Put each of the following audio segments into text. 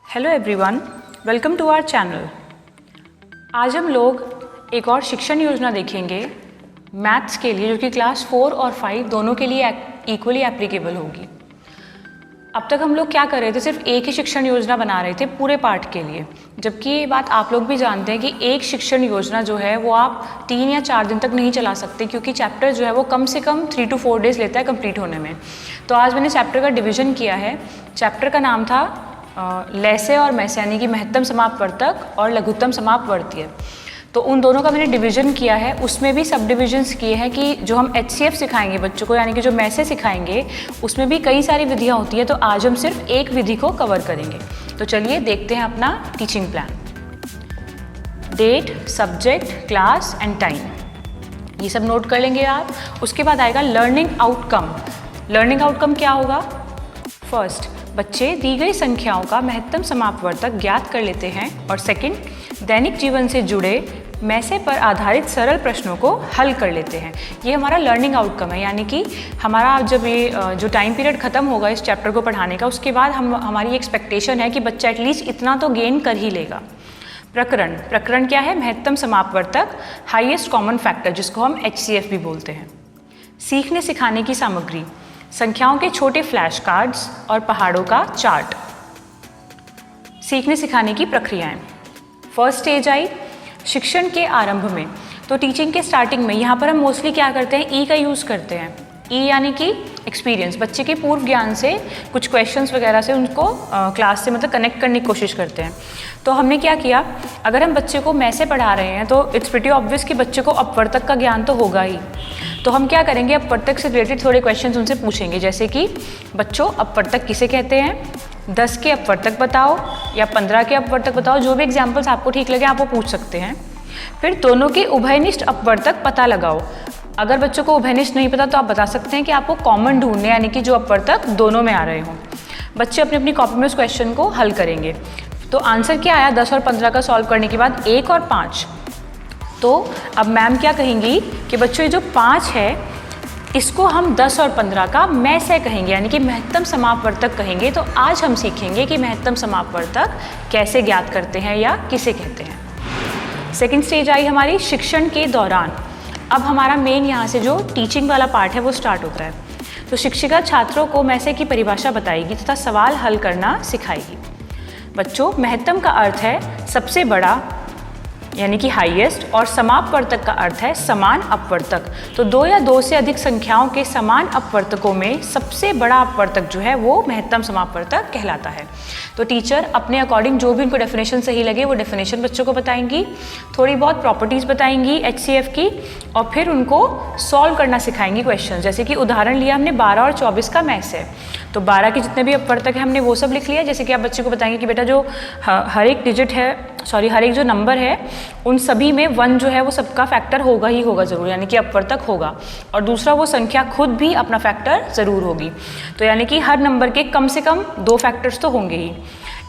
Hello everyone, welcome to our channel. आज हम लोग एक और शिक्षण योजना देखेंगे मैथ्स के लिए, जो कि क्लास 4 और 5 दोनों के लिए इक्वली एप्लीकेबल होगी। अब तक हम लोग क्या कर रहे थे, सिर्फ एक ही शिक्षण योजना बना रहे थे पूरे पाठ के लिए, जबकि ये बात आप लोग भी जानते हैं कि एक शिक्षण योजना जो है वो आप 3 या 4 दिन तक नहीं चला सकते, क्योंकि चैप्टर जो है वो कम से कम 3 to 4 डेज लेता है कंप्लीट होने में। तो आज मैंने चैप्टर का डिवीज़न किया है। चैप्टर का नाम था लैसे और मैसे, यानी कि महत्तम समापवर्तक और लघुत्तम समापवर्तीय। तो उन दोनों का मैंने डिवीज़न किया है। उसमें भी सब डिविजन्स किए हैं कि जो हम HCF सिखाएंगे बच्चों को, यानी कि जो मैसे सिखाएंगे, उसमें भी कई सारी विधियां होती हैं। तो आज हम सिर्फ एक विधि को कवर करेंगे। तो चलिए देखते हैं अपना teaching plan. Date, subject, class and time, ये सब नोट कर लेंगे आप। उसके बाद आएगा लर्निंग आउटकम। लर्निंग आउटकम क्या होगा? फर्स्ट, बच्चे दी गई संख्याओं का महत्तम समापवर्तक ज्ञात कर लेते हैं। और सेकंड, दैनिक जीवन से जुड़े मैसे पर आधारित सरल प्रश्नों को हल कर लेते हैं। ये हमारा लर्निंग आउटकम है, यानी कि हमारा जब ये जो टाइम पीरियड खत्म होगा इस चैप्टर को पढ़ाने का, उसके बाद हमारी एक्सपेक्टेशन है कि बच्चा एटलीस्ट इतना तो गेन कर ही लेगा। प्रकरण, प्रकरण क्या है? महत्तम समापवर्तक, हाईएस्ट कॉमन फैक्टर, जिसको हम HCF भी बोलते हैं। सीखने सिखाने की सामग्री, संख्याओं के छोटे फ्लैश कार्ड्स और पहाड़ों का चार्ट। सीखने सिखाने की प्रक्रियाएं। फर्स्ट स्टेज आई शिक्षण के आरंभ में। तो टीचिंग के स्टार्टिंग में यहाँ पर हम मोस्टली क्या करते हैं? ई का यूज़ करते हैं। ई यानी कि एक्सपीरियंस, बच्चे के पूर्व ज्ञान से कुछ क्वेश्चंस वगैरह से उनको क्लास से मतलब कनेक्ट करने की कोशिश करते हैं। तो हमने क्या किया, अगर हम बच्चे को मैसे पढ़ा रहे हैं तो इट्स प्रीटी ऑब्वियस कि बच्चे को अपवर्तक का ज्ञान तो होगा ही। तो हम क्या करेंगे, अपवर्तक से रिलेटेड थोड़े क्वेश्चंस उनसे पूछेंगे, जैसे कि बच्चों अपवर्तक किसे कहते हैं, 10 के अपवर्तक बताओ या 15 के अपवर्तक बताओ। जो भी एग्जाम्पल्स आपको ठीक लगे आप वो पूछ सकते हैं। फिर दोनों के उभयनिष्ठ अपवर्तक पता लगाओ। अगर बच्चों को उभयनिष्ठ नहीं पता तो आप बता सकते हैं कि आपको कॉमन ढूंढने, यानी कि जो अपवर्तक दोनों में आ रहे हों। बच्चे अपनी अपनी कॉपी में उस क्वेश्चन को हल करेंगे। तो आंसर क्या आया 10 और 15 का सॉल्व करने के बाद? 1 और 5। तो अब मैम क्या कहेंगी कि बच्चों ये जो 5 है इसको हम 10 और 15 का मैसे कहेंगे, यानी कि महत्तम समापवर्तक कहेंगे। तो आज हम सीखेंगे कि महत्तम समापवर्तक कैसे ज्ञात करते हैं या किसे कहते हैं। सेकेंड स्टेज आई हमारी शिक्षण के दौरान। अब हमारा मेन यहाँ से जो टीचिंग वाला पार्ट है वो स्टार्ट होता है। तो शिक्षिका छात्रों को मैसे की परिभाषा बताएगी तथा सवाल हल करना सिखाएगी। बच्चों, महत्तम का अर्थ है सबसे बड़ा, यानी कि हाईएस्ट, और समापवर्तक का अर्थ है समान अपवर्तक। तो 2 या 2 से अधिक संख्याओं के समान अपवर्तकों में सबसे बड़ा अपवर्तक जो है वो महत्तम समापवर्तक कहलाता है। तो टीचर अपने अकॉर्डिंग जो भी उनको डेफिनेशन सही लगे वो डेफिनेशन बच्चों को बताएंगी, थोड़ी बहुत प्रॉपर्टीज़ बताएंगी HCF की, और फिर उनको सॉल्व करना सिखाएंगी क्वेश्चन। जैसे कि उदाहरण लिया हमने 12 और 24 का मैथ है, तो 12 के जितने भी अपवर्तक हैं हमने वो सब लिख लिया। जैसे कि आप बच्चे को बताएंगे कि बेटा जो हर एक डिजिट है, हर एक जो नंबर है उन सभी में 1 जो है वो सबका फैक्टर होगा ही होगा ज़रूर, यानी कि अपवर्तक होगा। और दूसरा, वो संख्या खुद भी अपना फैक्टर ज़रूर होगी। तो यानी कि हर नंबर के कम से कम 2 फैक्टर्स तो होंगे ही।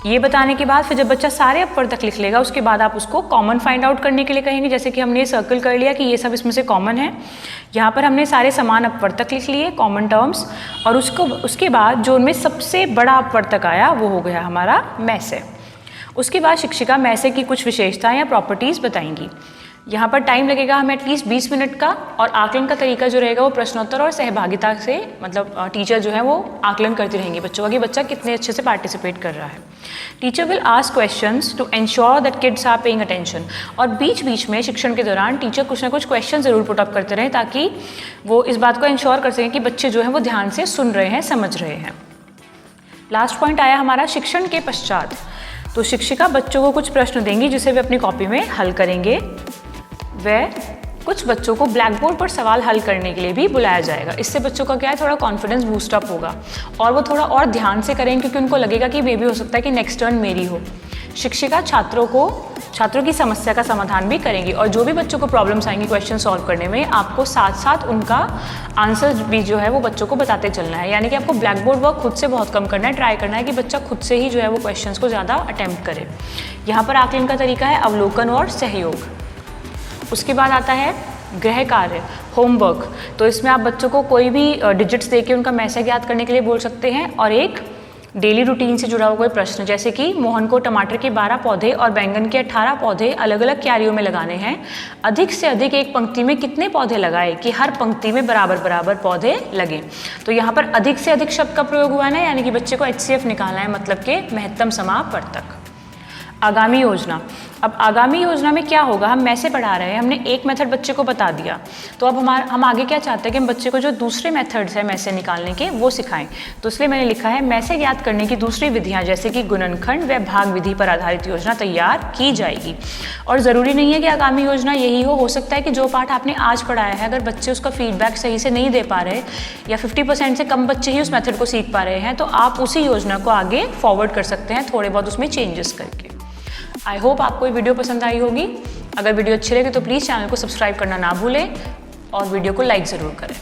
ये बताने के बाद फिर जब बच्चा सारे अपवर्तक लिख लेगा उसके बाद आप उसको कॉमन फाइंड आउट करने के लिए कहेंगे। जैसे कि हमने ये सर्कल कर लिया कि ये सब इसमें से कॉमन है। यहाँ पर हमने सारे समान अपवर्तक लिख लिए, कॉमन टर्म्स, और उसके बाद जो उनमें सबसे बड़ा अपवर्तक आया वो हो गया हमारा मैसे। उसके बाद शिक्षिका मैसे की कुछ विशेषताएं या प्रॉपर्टीज़ बताएंगी। यहाँ पर टाइम लगेगा हमें एटलीस्ट 20 मिनट का, और आकलन का तरीका जो रहेगा वो प्रश्नोत्तर और सहभागिता से, मतलब टीचर जो है वो आकलन करती रहेंगी बच्चों का कि बच्चा कितने अच्छे से पार्टिसिपेट कर रहा है। Teacher will ask questions to ensure that kids are paying attention. और बीच बीच में शिक्षण के दौरान टीचर कुछ ना कुछ क्वेश्चन ज़रूर पुट अप करते रहें, ताकि वो इस बात को एंश्योर कर सकें कि बच्चे जो हैं वो ध्यान से सुन रहे हैं, समझ रहे हैं। लास्ट पॉइंट आया हमारा शिक्षण के पश्चात। तो शिक्षिका बच्चों को कुछ प्रश्न देंगी जिसे वे अपनी कॉपी में हल करेंगे। वह कुछ बच्चों को ब्लैक बोर्ड पर सवाल हल करने के लिए भी बुलाया जाएगा। इससे बच्चों का क्या है, थोड़ा कॉन्फिडेंस बूस्ट अप होगा और वो थोड़ा और ध्यान से करेंगे, क्योंकि उनको लगेगा कि मे भी हो सकता है कि नेक्स्ट टर्न मेरी हो। शिक्षिका छात्रों की समस्या का समाधान भी करेंगी, और जो भी बच्चों को प्रॉब्लम्स आएंगी क्वेश्चन सॉल्व करने में, आपको साथ साथ उनका आंसर भी जो है वो बच्चों को बताते चलना है। यानी कि आपको ब्लैक बोर्ड वर्क खुद से बहुत कम करना है, ट्राई करना है कि बच्चा खुद से ही जो है वो क्वेश्चंस को ज़्यादा अटेम्प्ट करे। यहाँ पर आकलन का तरीका है अवलोकन और सहयोग। उसके बाद आता है गृह कार्य, होमवर्क। तो इसमें आप बच्चों को कोई भी डिजिट्स देके उनका मैसे ज्ञात करने के लिए बोल सकते हैं, और एक डेली रूटीन से जुड़ा हुआ कोई प्रश्न, जैसे कि मोहन को टमाटर के 12 पौधे और बैंगन के 18 पौधे अलग अलग क्यारियों में लगाने हैं। अधिक से अधिक एक पंक्ति में कितने पौधे लगाए कि हर पंक्ति में बराबर बराबर पौधे लगें। तो यहाँ पर अधिक से अधिक शब्द का प्रयोग हुआ ना, यानी कि बच्चे को HCF निकालना है, मतलब के महत्तम समापवर्तक। आगामी योजना। अब आगामी योजना में क्या होगा, हम मैसे पढ़ा रहे हैं, हमने एक मेथड बच्चे को बता दिया, तो अब हम आगे क्या चाहते हैं कि हम बच्चे को जो दूसरे मेथड्स हैं मैसे निकालने के वो सिखाएं। तो इसलिए मैंने लिखा है मैसे ज्ञात करने की दूसरी विधियां, जैसे कि गुणनखंड व भाग विधि पर आधारित योजना तैयार की जाएगी। और ज़रूरी नहीं है कि आगामी योजना यही हो सकता है कि जो पाठ आपने आज पढ़ाया है, अगर बच्चे उसका फीडबैक सही से नहीं दे पा रहे या 50% से कम बच्चे ही उस मेथड को सीख पा रहे हैं, तो आप उसी योजना को आगे फॉरवर्ड कर सकते हैं थोड़े बहुत उसमें चेंजेस करके। आई होप आपको ये वीडियो पसंद आई होगी। अगर वीडियो अच्छी लगे तो प्लीज़ चैनल को सब्सक्राइब करना ना भूलें और वीडियो को लाइक ज़रूर करें।